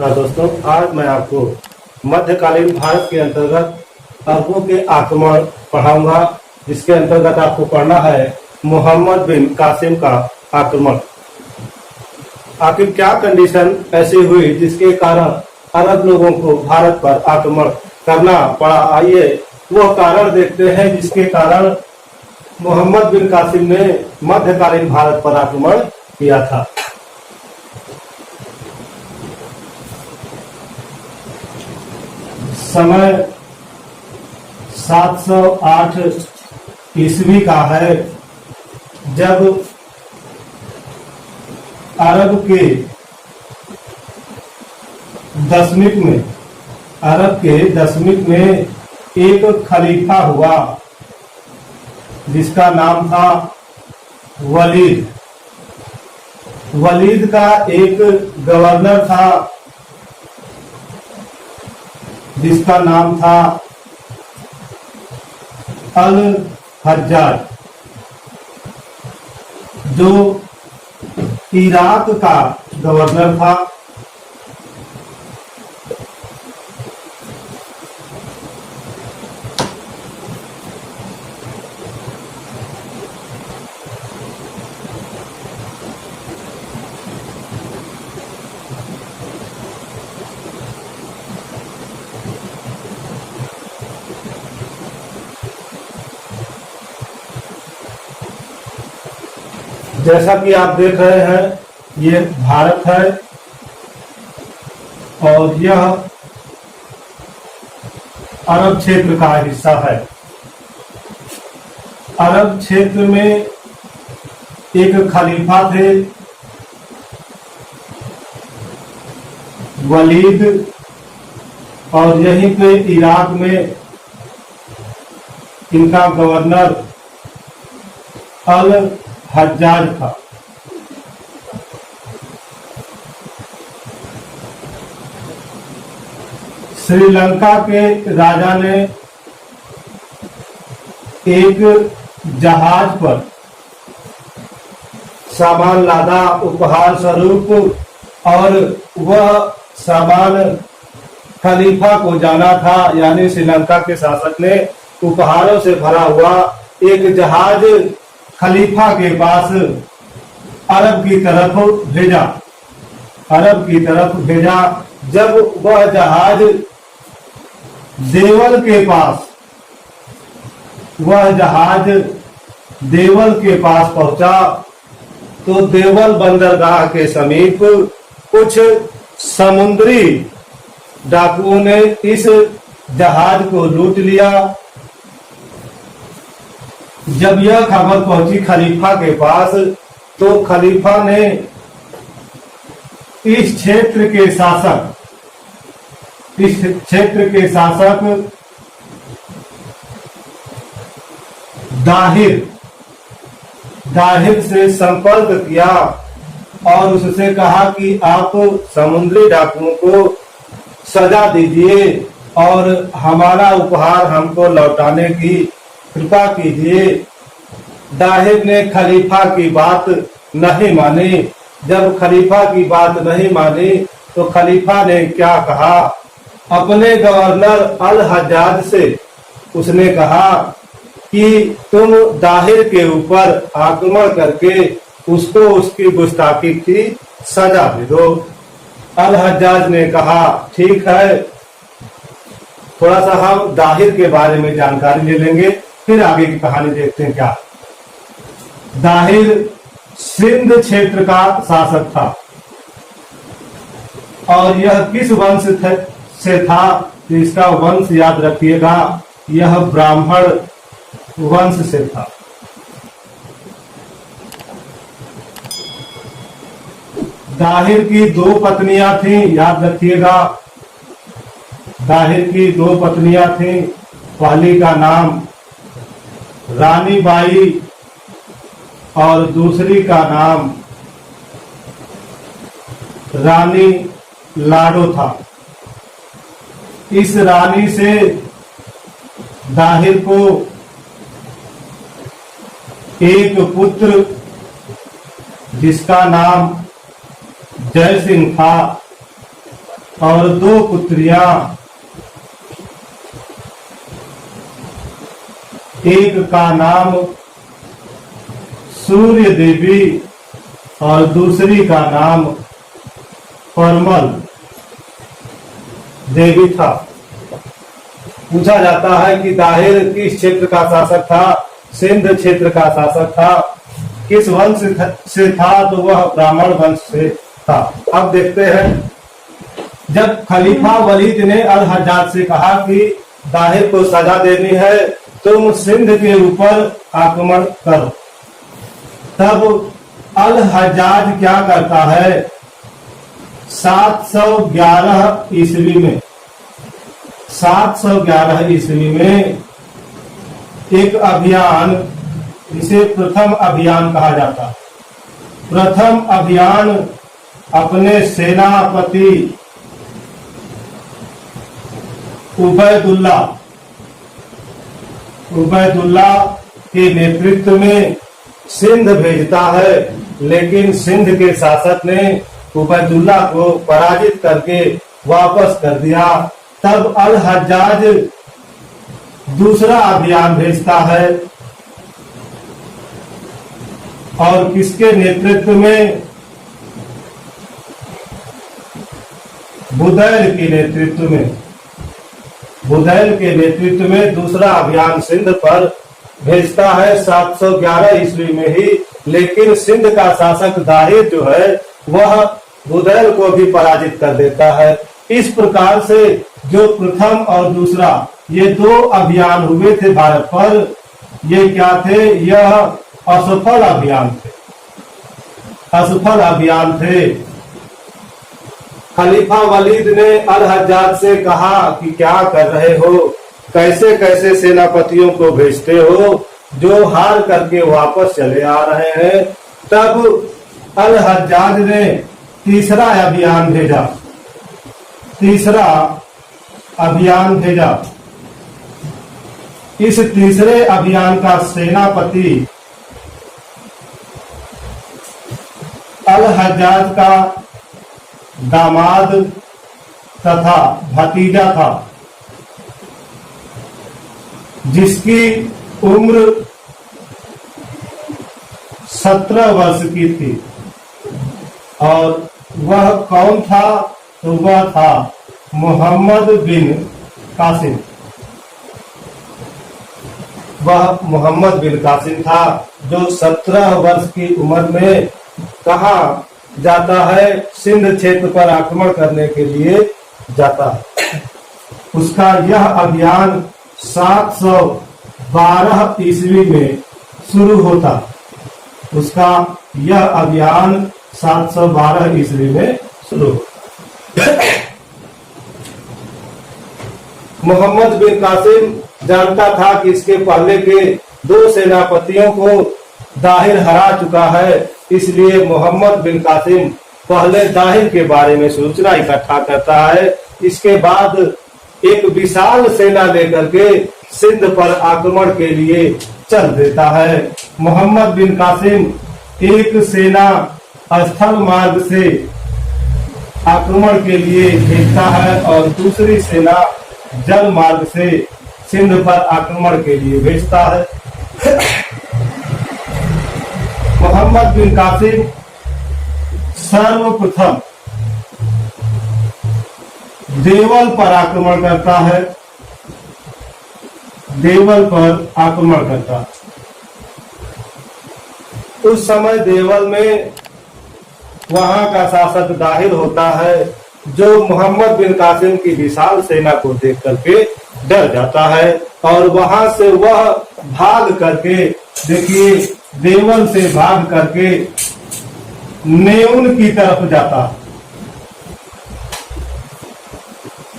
दोस्तों, आज मैं आपको मध्यकालीन भारत के अंतर्गत अरबों के आक्रमण पढ़ाऊंगा, जिसके अंतर्गत आपको पढ़ना है मोहम्मद बिन कासिम का आक्रमण। आखिर क्या कंडीशन ऐसी हुई जिसके कारण अरब लोगों को भारत पर आक्रमण करना पड़ा। आइए वह कारण देखते हैं जिसके कारण मोहम्मद बिन कासिम ने मध्यकालीन भारत पर आक्रमण किया था। समय 708 ईस्वी का है, जब अरब के दशमिक में एक खलीफा हुआ जिसका नाम था वलीद। वलीद का एक गवर्नर था जिसका नाम था अल हज्जाज, जो इराक का गवर्नर था। जैसा कि आप देख रहे हैं, ये भारत है और यह अरब क्षेत्र का हिस्सा है। अरब क्षेत्र में एक खलीफा थे वलीद, और यहीं पे इराक में इनका गवर्नर अल हज्जाज था। श्रीलंका के राजा ने एक जहाज पर सामान लादा उपहार स्वरूप, और वह सामान खलीफा को जाना था। यानी श्रीलंका के शासक ने उपहारों से भरा हुआ एक जहाज खलीफा के पास अरब की तरफ भेजा। जब वह जहाज देवल के पास पहुंचा, तो देवल बंदरगाह के समीप कुछ समुद्री डाकुओं ने इस जहाज को लूट लिया। जब यह खबर पहुंची खलीफा के पास, तो खलीफा ने इस क्षेत्र के शासक दाहिर से संपर्क किया और उससे कहा कि आप समुद्री डाकुओं को सजा दीजिए और हमारा उपहार हमको लौटाने की कृपा कीजिए। दाहिर ने खलीफा की बात नहीं मानी। जब खलीफा की बात नहीं मानी, तो खलीफा ने क्या कहा, अपने गवर्नर अल हज्जाज से उसने कहा कि तुम दाहिर के ऊपर आक्रमण करके उसको उसकी गुस्ताखी की सजा दे दो। अल हज्जाज ने कहा ठीक है, थोड़ा सा हम दाहिर के बारे में जानकारी ले लेंगे, फिर आगे की कहानी देखते हैं। क्या दाहिर सिंध क्षेत्र का शासक था, और यह किस वंश से था, तो इसका वंश याद रखिएगा, यह ब्राह्मण वंश से था। दाहिर की 2 पत्नियां थीं, याद रखिएगा, दाहिर की 2 पत्नियां थीं। पहली का नाम रानी बाई और दूसरी का नाम रानी लाडो था। इस रानी से दाहिर को एक पुत्र जिसका नाम जय सिंह था, और 2 पुत्रियां, एक का नाम सूर्य देवी और दूसरी का नाम परमल देवी था। पूछा जाता है कि दाहिर किस क्षेत्र का शासक था? सिंध क्षेत्र का शासक था। किस वंश से था? तो वह ब्राह्मण वंश से था। अब देखते हैं, जब खलीफा वलीद ने अल हज्जाज से कहा कि दाहिर को सजा देनी है, तुम सिंध के ऊपर आक्रमण करो, तब अल हज्जाज क्या करता है? 711 ईस्वी में 711 ईस्वी में एक अभियान, जिसे प्रथम अभियान कहा जाता है, प्रथम अभियान अपने सेनापति उबैदुल्ला के नेतृत्व में सिंध भेजता है। लेकिन सिंध के शासक ने उबैदुल्ला को पराजित करके वापस कर दिया। तब अल हज्जाज दूसरा अभियान भेजता है, और किसके नेतृत्व में? बुदैल के नेतृत्व में, बुदैल के नेतृत्व में दूसरा अभियान सिंध पर भेजता है 711 ईस्वी में ही। लेकिन सिंध का शासक दाहिर जो है, वह बुदैल को भी पराजित कर देता है। इस प्रकार से जो प्रथम और दूसरा ये 2 अभियान हुए थे भारत पर, ये क्या थे? यह असफल अभियान थे, असफल अभियान थे। खलीफा वलीद ने अल हज्जाज से कहा कि क्या कर रहे हो? कैसे कैसे सेनापतियों को भेजते हो जो हार करके वापस चले आ रहे हैं? तब अल हज्जाज ने तीसरा अभियान भेजा, तीसरा अभियान भेजा। इस तीसरे अभियान का सेनापति अल हज्जाज का दामाद तथा भतीजा था, जिसकी उम्र 17 वर्ष की थी। और वह कौन था? तो वह था मोहम्मद बिन कासिम। वह मोहम्मद बिन कासिम था, जो 17 वर्ष की उम्र में कहा जाता है सिंध क्षेत्र पर आक्रमण करने के लिए जाता है। उसका यह अभियान 712 ईस्वी में शुरू होता। उसका यह अभियान 712 ईस्वी में शुरू होता। मोहम्मद बिन कासिम जानता था कि इसके पहले के 2 सेनापतियों को दाहिर हरा चुका है, इसलिए मोहम्मद बिन कासिम पहले दाहिर के बारे में सूचना इकट्ठा करता है। इसके बाद एक विशाल सेना लेकर के सिंध पर आक्रमण के लिए चल देता है। मोहम्मद बिन कासिम एक सेना स्थल मार्ग से आक्रमण के लिए भेजता है और दूसरी सेना जल मार्ग से सिंध पर आक्रमण के लिए भेजता है। मोहम्मद बिन कासिम सर्वप्रथम देवल पर आक्रमण करता है, देवल पर आक्रमण करता है। उस समय देवल में वहां का शासक दाहिर होता है, जो मोहम्मद बिन कासिम की विशाल सेना को देख करके डर जाता है और वहां से वह भाग करके, देखिए, देवल से भाग करके नेउन की तरफ जाता।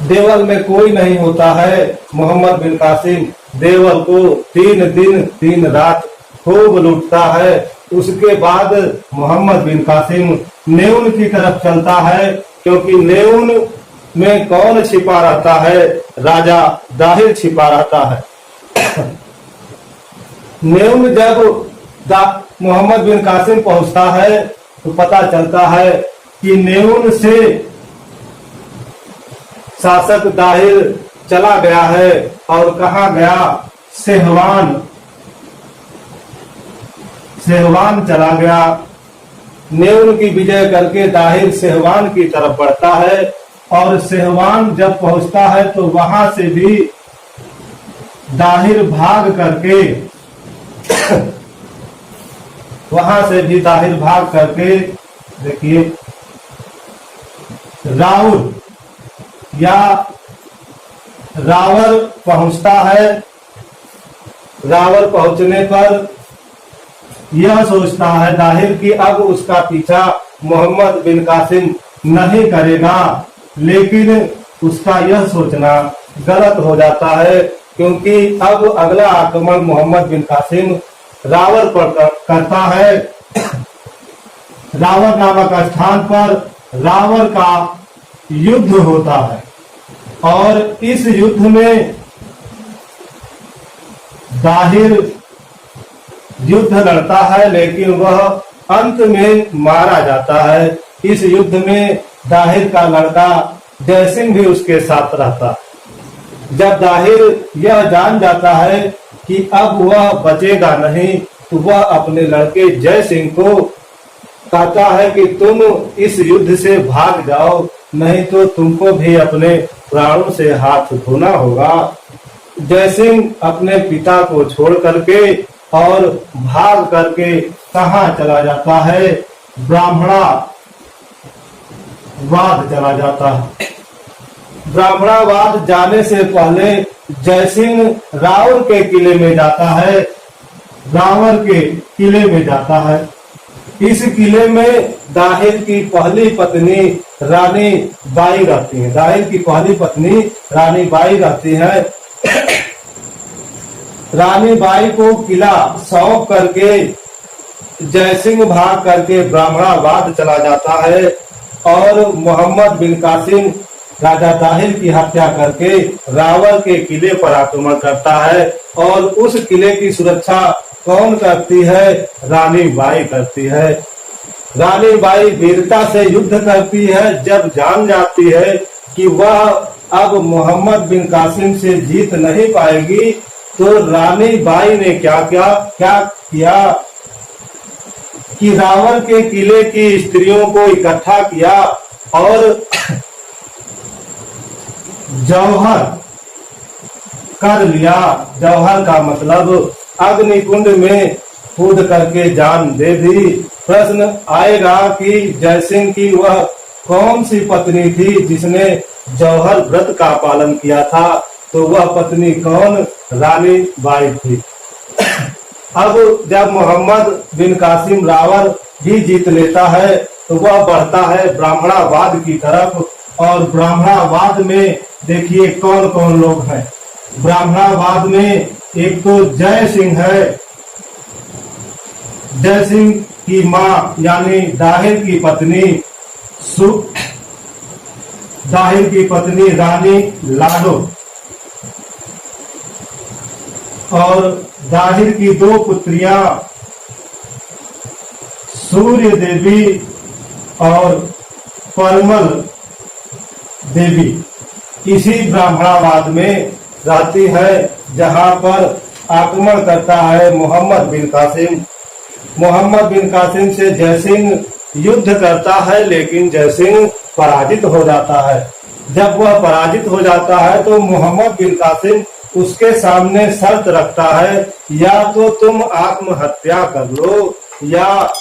देवल में कोई नहीं होता है। मोहम्मद बिन कासिम देवल को 3 दिन 3 रात खूब लूटता है। उसके बाद मोहम्मद बिन कासिम नेउन की तरफ चलता है, क्योंकि नेउन में कौन छिपा रहता है? राजा दाहिर छिपा रहता है। नेउन जब मोहम्मद बिन कासिम पहुंचता है तो पता चलता है कि नेउन से शासक दाहिर चला गया है और कहाँ गया, सेहवान चला गया। नेउल की विजय करके दाहिर सेहवान की तरफ बढ़ता है और सेहवान जब पहुंचता है तो वहां से भी दाहिर भाग करके देखिए रावर पहुंचता है। रावर पहुंचने पर यह सोचता है दाहिर कि अब उसका पीछा मोहम्मद बिन कासिम नहीं करेगा, लेकिन उसका यह सोचना गलत हो जाता है, क्योंकि अब अगला आक्रमण मोहम्मद बिन कासिम रावर पर करता है। रावर नामक स्थान पर रावर का युद्ध होता है और इस युद्ध में दाहिर युद्ध लड़ता है, लेकिन वह अंत में मारा जाता है। इस युद्ध में दाहिर का लड़का जयसिंह भी उसके साथ रहता। जब दाहिर यह जान जाता है कि अब वह बचेगा नहीं, तो वह अपने लड़के जयसिंह को कहता है कि तुम इस युद्ध से भाग जाओ, नहीं तो तुमको भी अपने प्राणों से हाथ धोना होगा। जयसिंह अपने पिता को छोड़ करके और भाग करके कहाँ चला जाता है, ब्राह्मणावाद चला जाता है। ब्राह्मणावाद जाने से पहले जयसिंह रावर के किले में जाता है। रावर के किले में जाता है। इस किले में दाहिर की पहली पत्नी रानी बाई रहती है। दाहिर की पहली पत्नी रानी बाई रहती है। रानी बाई को किला सौंप करके जयसिंह भाग करके ब्राह्मणाबाद चला जाता है और मोहम्मद बिन कासिम राजा दाहिर की हत्या करके रावर के किले पर आक्रमण करता है। और उस किले की सुरक्षा कौन करती है, रानी बाई करती है। रानी बाई वीरता से युद्ध करती है। जब जान जाती है कि वह अब मोहम्मद बिन कासिम से जीत नहीं पाएगी, तो रानी बाई ने क्या किया कि रावण के किले की स्त्रियों को इकट्ठा किया और जौहर कर लिया। जौहर का मतलब अग्निकुंड में कूद करके जान दे दी। प्रश्न आएगा कि जयसिंह की वह कौन सी पत्नी थी जिसने जौहर व्रत का पालन किया था, तो वह पत्नी कौन, रानी बाई थी। अब जब मोहम्मद बिन कासिम रावर भी जीत लेता है तो वह बढ़ता है ब्राह्मणावाद की तरफ। और ब्राह्मणावाद में देखिए कौन कौन लोग हैं। ब्राह्मणावाद में एक तो जय सिंह है। जय सिंह की माँ यानी दाहिर की पत्नी रानी लाडो और दाहिर की दो पुत्रियां सूर्य देवी और परमल देवी इसी ब्राह्मणावाद में रहती है, जहां पर आक्रमण करता है मोहम्मद बिन कासिम। मोहम्मद बिन कासिम से जयसिंह युद्ध करता है, लेकिन जयसिंह पराजित हो जाता है। जब वह पराजित हो जाता है तो मोहम्मद बिन कासिम उसके सामने शर्त रखता है, या तो तुम आत्महत्या कर लो या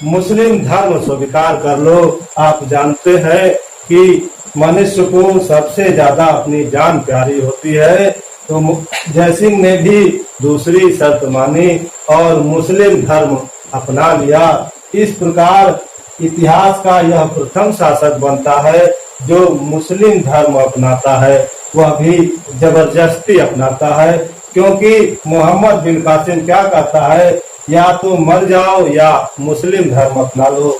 मुस्लिम धर्म स्वीकार कर लो। आप जानते हैं कि मनुष्य को सबसे ज्यादा अपनी जान प्यारी होती है, तो जयसिंह ने भी दूसरी शर्त मानी और मुस्लिम धर्म अपना लिया। इस प्रकार इतिहास का यह प्रथम शासक बनता है जो मुस्लिम धर्म अपनाता है। वह भी जबरदस्ती अपनाता है, क्योंकि मोहम्मद बिन कासिम क्या कहता है, या तो मर जाओ या मुस्लिम धर्म अपना लो।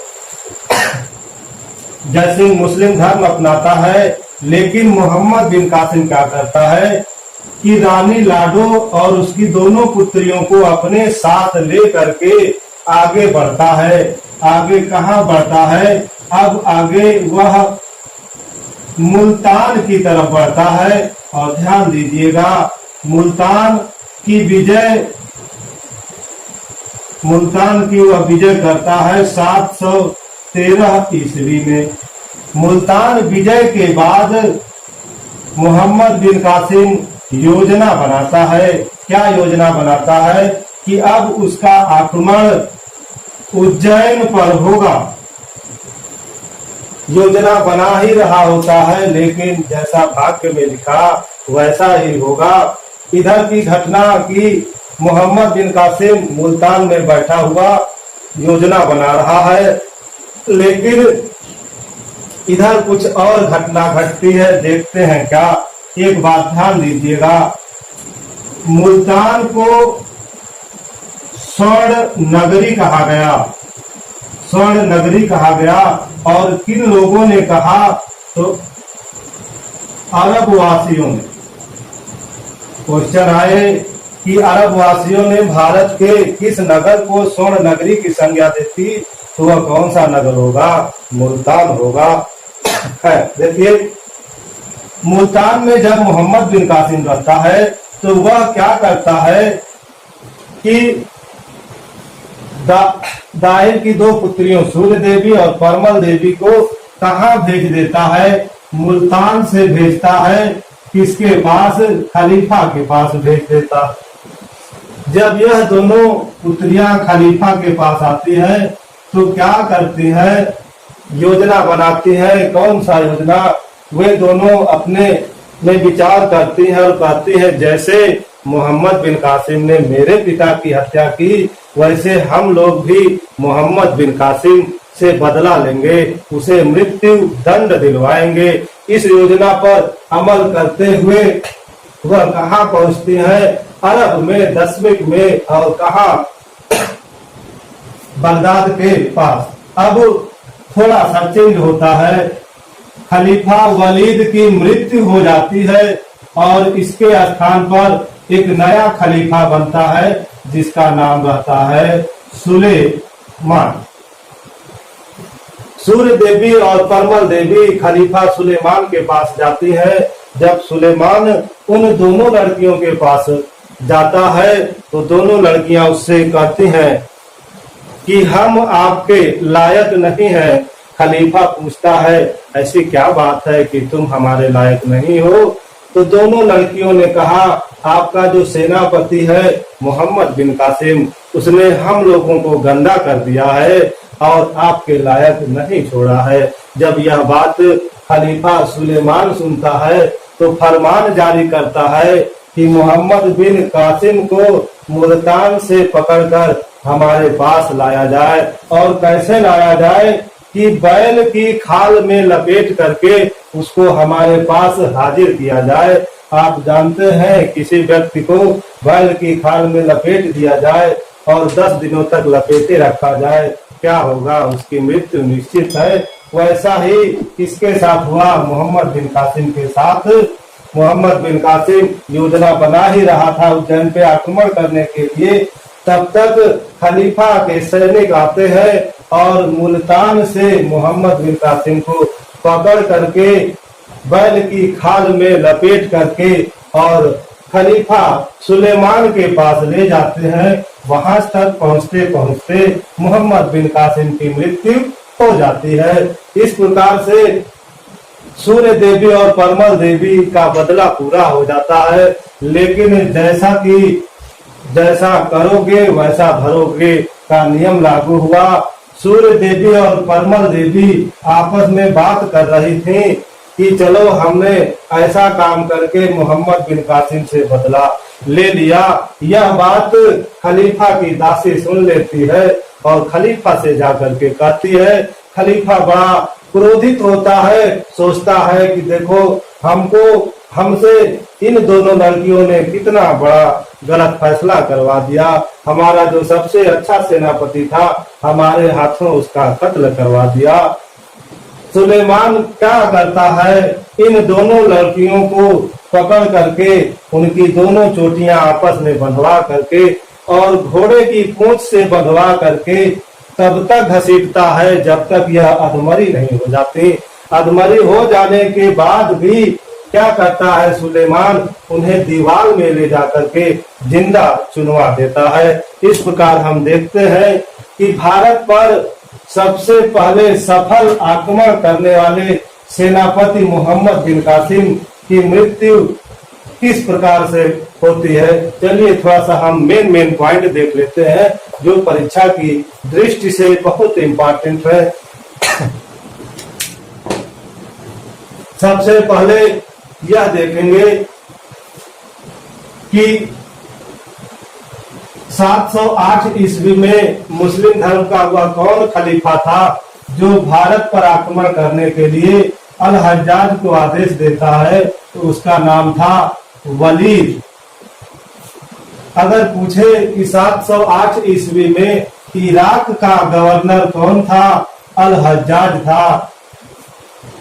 जयसिंह मुस्लिम धर्म अपनाता है, लेकिन मोहम्मद बिन कासिम क्या करता है कि रानी लाडो और उसकी दोनों पुत्रियों को अपने साथ ले करके आगे बढ़ता है। आगे कहाँ बढ़ता है, अब आगे वह मुल्तान की तरफ बढ़ता है। और ध्यान दीजिएगा, मुल्तान की वह विजय करता है 713 ईस्वी में। मुल्तान विजय के बाद मोहम्मद बिन कासिम योजना बनाता है। क्या योजना बनाता है कि अब उसका आक्रमण उज्जैन पर होगा। योजना बना ही रहा होता है, लेकिन जैसा भाग्य में लिखा वैसा ही होगा। इधर की घटना की मोहम्मद बिन कासिम मुल्तान में बैठा हुआ योजना बना रहा है, लेकिन इधर कुछ और घटना घटती है। देखते हैं क्या। एक बात ध्यान दीजिएगा, मुल्तान को स्वर्ण नगरी कहा गया। स्वर्ण नगरी कहा गया। और किन लोगों ने कहा? तो अरब वासियों ने। क्वेश्चन आए कि अरब वासियों ने भारत के किस नगर को स्वर्ण नगरी की संज्ञा देती, तो वह कौन सा नगर होगा? मुल्तान होगा। देखिए, मुल्तान में जब मोहम्मद बिन कासिम रहता है तो वह क्या करता है कि दाहिर की दो पुत्रियों सूर्य देवी और परमल देवी को कहाँ भेज देता है? मुल्तान से भेजता है। किसके पास? खलीफा के पास भेज देता। जब यह दोनों पुत्रियां खलीफा के पास आती है तो क्या करती है? योजना बनाती है। कौन सा योजना? वे दोनों अपने में विचार करती है और कहती है, जैसे मोहम्मद बिन कासिम ने मेरे पिता की हत्या की, वैसे हम लोग भी मोहम्मद बिन कासिम से बदला लेंगे, उसे मृत्यु दंड दिलवाएंगे। इस योजना पर अमल करते हुए वह कहाँ पहुँचती है? अरब में, दशमिक में, और कहाँ? बगदाद के पास। अब थोड़ा सा चेंज होता है। खलीफा वलीद की मृत्यु हो जाती है और इसके स्थान पर एक नया खलीफा बनता है जिसका नाम रहता है सुलेमान। सूर्य देवी और परमल देवी खलीफा सुलेमान के पास जाती है। जब सुलेमान उन दोनों लड़कियों के पास जाता है तो दोनों लड़कियां उससे कहती हैं कि हम आपके लायक नहीं हैं। खलीफा पूछता है, ऐसी क्या बात है कि तुम हमारे लायक नहीं हो? तो दोनों लड़कियों ने कहा, आपका जो सेनापति है मोहम्मद बिन कासिम, उसने हम लोगों को गंदा कर दिया है और आपके लायक नहीं छोड़ा है। जब यह बात खलीफा सुलेमान सुनता है तो फरमान जारी करता है कि मोहम्मद बिन कासिम को मुल्तान से पकड़कर हमारे पास लाया जाए। और कैसे लाया जाए? कि बैल की खाल में लपेट करके उसको हमारे पास हाजिर किया जाए। आप जानते हैं, किसी व्यक्ति को बैल की खाल में लपेट दिया जाए और 10 दिनों तक लपेटे रखा जाए, क्या होगा? उसकी मृत्यु निश्चित है। वैसा ही किसके साथ हुआ? मोहम्मद बिन कासिम के साथ। मोहम्मद बिन कासिम योजना बना ही रहा था उज्जैन पे आक्रमण करने के लिए। तब तक खलीफा के सैनिक आते हैं और मुल्तान से मोहम्मद बिन कासिम को पकड़ करके बैल की खाल में लपेट करके और खलीफा सुलेमान के पास ले जाते हैं। वहां तक पहुंचते पहुंचते मोहम्मद बिन कासिम की मृत्यु हो जाती है। इस प्रकार से सूर्य देवी और परमल देवी का बदला पूरा हो जाता है। लेकिन जैसा करोगे वैसा भरोगे का नियम लागू हुआ। सूर्य देवी और परमल देवी आपस में बात कर रही थी कि चलो हमने ऐसा काम करके मोहम्मद बिन कासिम से बदला ले लिया। यह बात खलीफा की दासी सुन लेती है और खलीफा से जाकर के कहती है। खलीफा बड़ा क्रोधित होता है, सोचता है कि देखो हमसे इन दोनों लड़कियों ने कितना बड़ा गलत फैसला करवा दिया। हमारा जो सबसे अच्छा सेनापति था, हमारे हाथों उसका कत्ल करवा दिया। सुलेमान क्या करता है? इन दोनों लड़कियों को पकड़ करके उनकी दोनों चोटियां आपस में बंधवा करके और घोड़े की पूंछ से बंधवा करके तब तक घसीटता है जब तक यह अधमरी नहीं हो जाती। अधमरी हो जाने के बाद भी क्या करता है सुलेमान, उन्हें दीवार में ले जाकर के जिंदा चुनवा देता है। इस प्रकार हम देखते हैं कि भारत पर सबसे पहले सफल आक्रमण करने वाले सेनापति मोहम्मद बिन कासिम की मृत्यु किस प्रकार से होती है। चलिए थोड़ा सा हम मेन पॉइंट देख लेते हैं जो परीक्षा की दृष्टि से बहुत इम्पोर्टेंट है। सबसे पहले यह देखेंगे कि 708 ईस्वी में मुस्लिम धर्म का वह कौन खलीफा था जो भारत पर आक्रमण करने के लिए अल हज्जाज को आदेश देता है, तो उसका नाम था वलीद। अगर पूछे कि 708 ईस्वी में इराक का गवर्नर कौन था, अल हज्जाज था।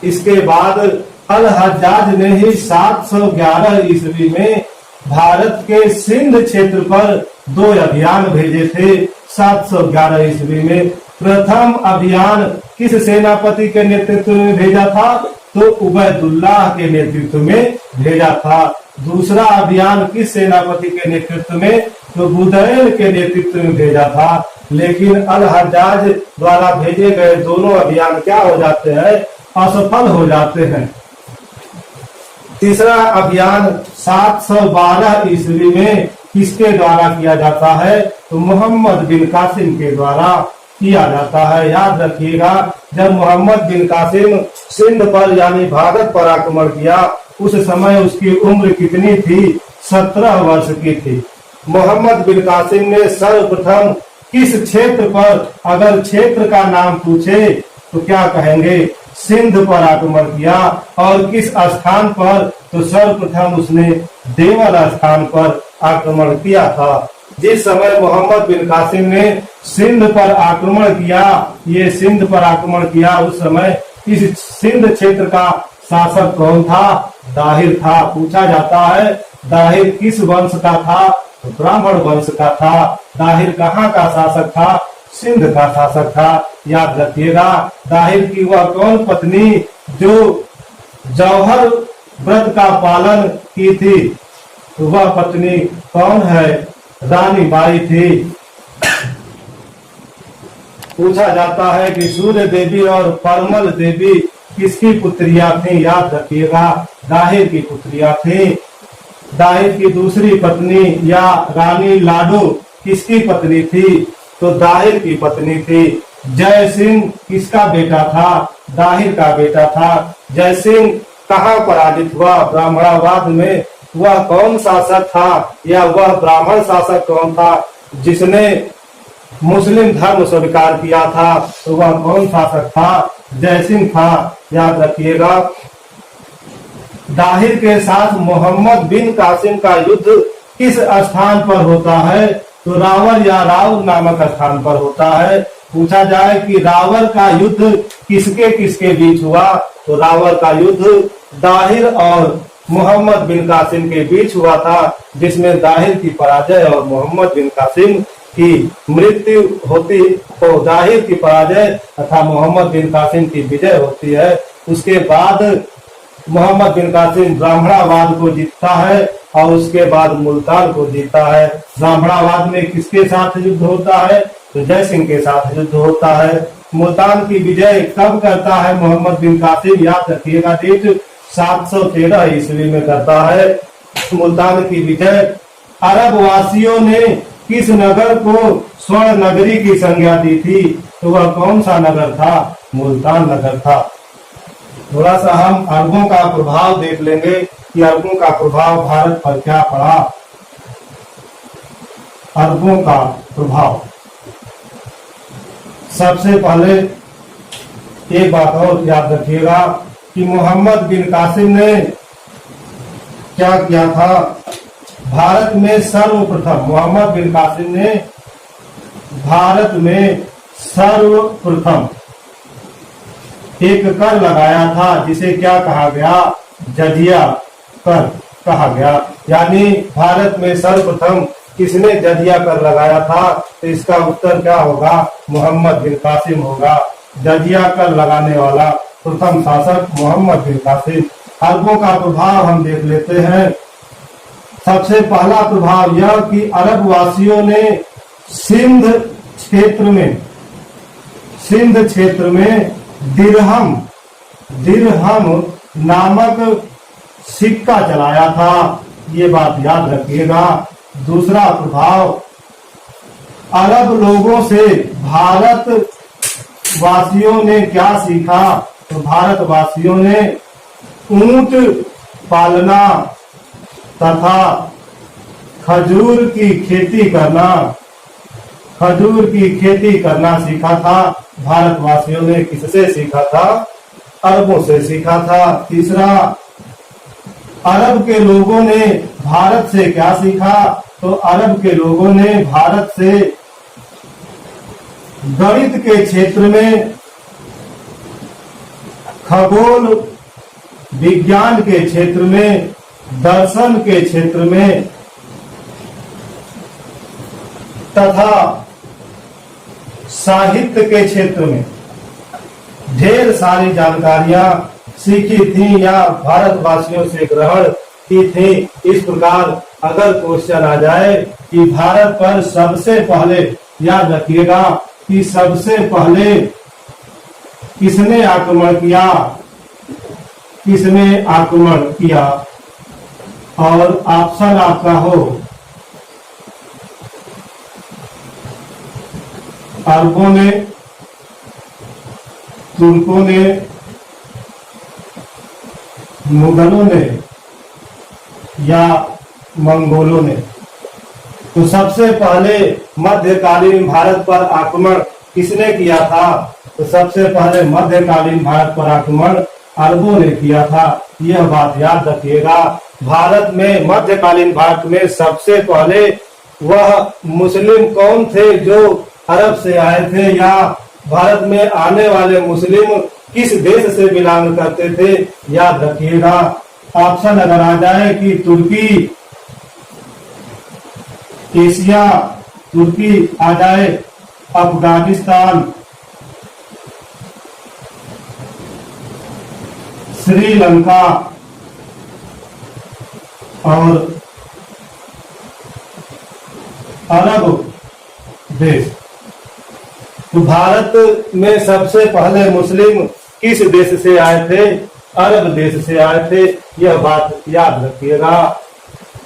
इसके बाद अल हज्जाज ने ही 711 ईस्वी में भारत के सिंध क्षेत्र पर 2 अभियान भेजे थे। 711 ईस्वी में प्रथम अभियान किस सेनापति के नेतृत्व में भेजा था, तो उबैदुल्लाह के नेतृत्व में भेजा था। दूसरा अभियान किस सेनापति के नेतृत्व में, तो बुदैल के नेतृत्व में भेजा था। लेकिन अल हज्जाज द्वारा भेजे गए दोनों अभियान क्या हो जाते हैं, असफल हो जाते हैं। तीसरा अभियान 712 ईस्वी में किसके द्वारा किया जाता है, तो मोहम्मद बिन कासिम के द्वारा किया जाता है। याद रखिएगा, जब मोहम्मद बिन कासिम सिंध पर यानी भारत पर आक्रमण किया, उस समय उसकी उम्र कितनी थी, 17 वर्ष की थी। मोहम्मद बिन कासिम ने सर्वप्रथम किस क्षेत्र पर, अगर क्षेत्र का नाम पूछे तो क्या कहेंगे, सिंध पर आक्रमण किया। और किस स्थान पर, तो सर्वप्रथम उसने देवल स्थान पर आक्रमण किया था। जिस समय मोहम्मद बिन कासिम ने सिंध पर आक्रमण किया, ये सिंध पर आक्रमण किया, उस समय इस सिंध क्षेत्र का शासक कौन था, दाहिर था। पूछा जाता है दाहिर किस वंश का था, तो ब्राह्मण वंश का था। दाहिर कहाँ का शासक था, सिंध का शासक था। याद रखिएगा, दाहिर की वह कौन पत्नी जो जौहर व्रत का पालन की थी, तो वह पत्नी कौन है, रानी बाई थी। पूछा जाता है कि सूर्य देवी और परमल देवी किसकी पुत्रियां थी। याद रखिएगा, दाहिर की पुत्रियां थी। दाहिर की दूसरी पत्नी या रानी लाडो किसकी पत्नी थी, तो दाहिर की पत्नी थी। जय सिंह किसका बेटा था, दाहिर का बेटा था। जय सिंह कहाँ पराजित हुआ, ब्राह्मणवाद में। वह कौन शासक था, या वह ब्राह्मण शासक कौन था जिसने मुस्लिम धर्म स्वीकार किया था, तो वह कौन शासक था, जय सिंह था। याद रखिएगा, दाहिर के साथ मोहम्मद बिन कासिम का युद्ध किस स्थान पर होता है, तो रावर या राव नामक स्थान पर होता है। पूछा जाए कि रावर का युद्ध किसके किसके बीच हुआ, तो रावर का युद्ध दाहिर और मोहम्मद बिन कासिम के बीच हुआ था, जिसमें दाहिर की पराजय और मोहम्मद बिन कासिम की मृत्यु होती, तो दाहिर की पराजय तथा मोहम्मद बिन कासिम की विजय होती है। उसके बाद मोहम्मद बिन कासिम ब्राह्मणवाद को जीतता है और उसके बाद मुल्तान को जीतता है। ब्राह्मणवाद में किसके साथ युद्ध होता है, तो जय सिंह के साथ युद्ध होता है। मुल्तान की विजय कब करता है मोहम्मद बिन कासिम, याद रखिएगा, डेट 713 ईस्वी में करता है मुल्तान की विजय। अरब वासियों ने किस नगर को स्वर्ण नगरी की संज्ञा दी थी, तो वह कौन सा नगर था, मुल्तान नगर था। थोड़ा सा हम अरबों का प्रभाव देख लेंगे कि अरबों का प्रभाव भारत पर क्या पड़ा। अरबों का प्रभाव, सबसे पहले एक बात और याद रखिएगा कि मोहम्मद बिन कासिम ने क्या किया था, भारत में सर्वप्रथम, मोहम्मद बिन कासिम ने भारत में सर्वप्रथम एक कर लगाया था जिसे क्या कहा गया, जजिया कर कहा गया। यानी भारत में सर्वप्रथम किसने जजिया कर लगाया था, तो इसका उत्तर क्या होगा, मोहम्मद बिन कासिम होगा। जजिया कर लगाने वाला प्रथम शासक मोहम्मद बिन कासिम। अरबों का प्रभाव हम देख लेते हैं। सबसे पहला प्रभाव यह कि अरब वासियों ने सिंध क्षेत्र में दिरहम नामक सिक्का चलाया था। ये बात याद रखिएगा। दूसरा प्रभाव, अरब लोगों से भारत वासियों ने क्या सीखा? तो भारतवासियों ने ऊंट पालना तथा खजूर की खेती करना सीखा था। भारतवासियों ने किससे सीखा था? अरबों से सीखा था। तीसरा, अरब के लोगों ने भारत से क्या सीखा? तो अरब के लोगों ने भारत से गणित के क्षेत्र में, खगोल विज्ञान के क्षेत्र में, दर्शन के क्षेत्र में तथा साहित्य के क्षेत्र में ढेर सारी जानकारियां सीखी थी या भारतवासियों से ग्रहण की थी। इस प्रकार अगर क्वेश्चन आ जाए कि भारत पर सबसे पहले, याद रखिएगा कि सबसे पहले किसने आक्रमण किया और ऑप्शन आपका हो अरबों ने, तुर्कों ने, मुगलों ने या मंगोलों ने। तो सबसे पहले मध्यकालीन भारत पर आक्रमण किसने किया था? तो सबसे पहले मध्यकालीन भारत पर आक्रमण अरबों ने किया था। यह बात याद रखिएगा। भारत में, मध्यकालीन भारत में सबसे पहले वह मुस्लिम कौन थे जो अरब से आए थे, या भारत में आने वाले मुस्लिम किस देश से बिलोंग करते थे? याद रखिएगा। ऑप्शन अगर आ जाए कि तुर्की, एशिया, तुर्की आ जाए, अफगानिस्तान, श्रीलंका और अरब देश। तो भारत में सबसे पहले मुस्लिम किस देश से आए थे? अरब देश से आए थे। यह बात याद रखिएगा।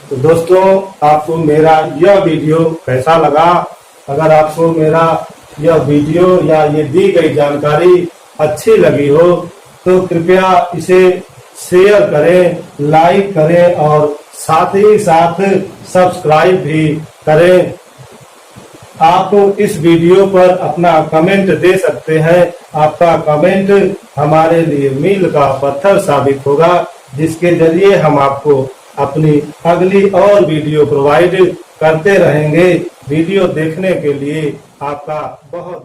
तो दोस्तों, आपको मेरा यह वीडियो कैसा लगा? अगर आपको मेरा यह वीडियो या ये दी गई जानकारी अच्छी लगी हो तो कृपया इसे शेयर करें, लाइक करें और साथ ही साथ सब्सक्राइब भी करें। आप इस वीडियो पर अपना कमेंट दे सकते हैं। आपका कमेंट हमारे लिए मील का पत्थर साबित होगा, जिसके जरिए हम आपको अपनी अगली और वीडियो प्रोवाइड करते रहेंगे। वीडियो देखने के लिए आपका बहुत